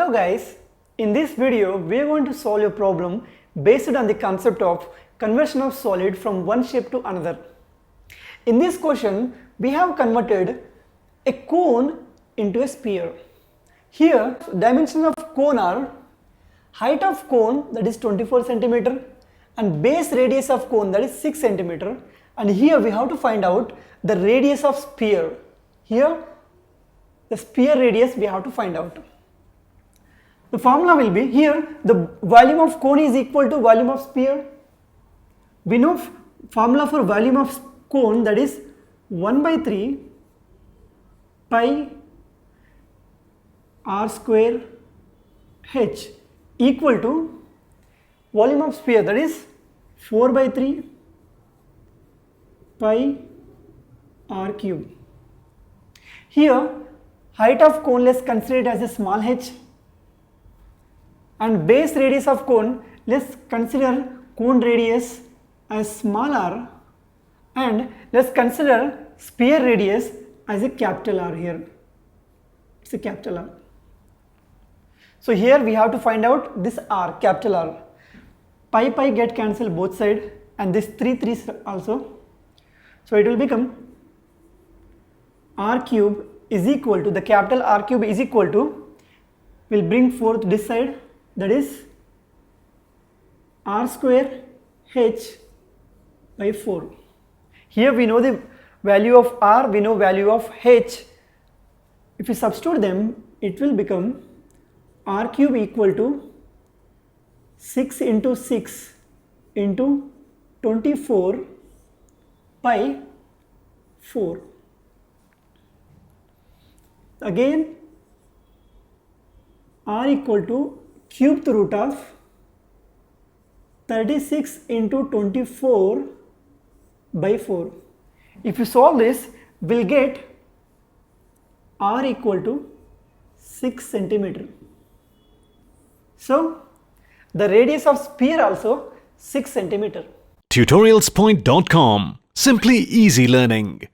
Hello guys, in this video we are going to solve a problem based on the concept of conversion of solid from one shape to another. In this question we have converted a cone into a sphere. Here dimensions of cone are height of cone, that is 24 centimeter, and base radius of cone, that is 6 centimeter, and here we have to find out the radius of sphere. Here the sphere radius we have to find out. The formula will be, here the volume of cone is equal to volume of sphere. We know formula for volume of cone, that is 1 by 3 pi r square h equal to volume of sphere, that is 4 by 3 pi r cube. Here height of cone, let's consider it as a small h, and base radius of cone, let's consider cone radius as small r, and let's consider sphere radius as a capital R. Here it's a capital R. So here we have to find out this r, capital R. Pi get cancelled both sides, and this 3 also. So it will become r cube is equal to, the capital R cube is equal to, will bring forth this side, that is r square h by 4. Here we know the value of r, we know value of h. If we substitute them, it will become r cube equal to 6 into 6 into 24 pi 4. Again r equal to cubed root of 36 into 24 by 4. If you solve this, we'll get r equal to 6 centimeter. So the radius of sphere also 6 centimeter. Tutorialspoint.com. Simply easy learning.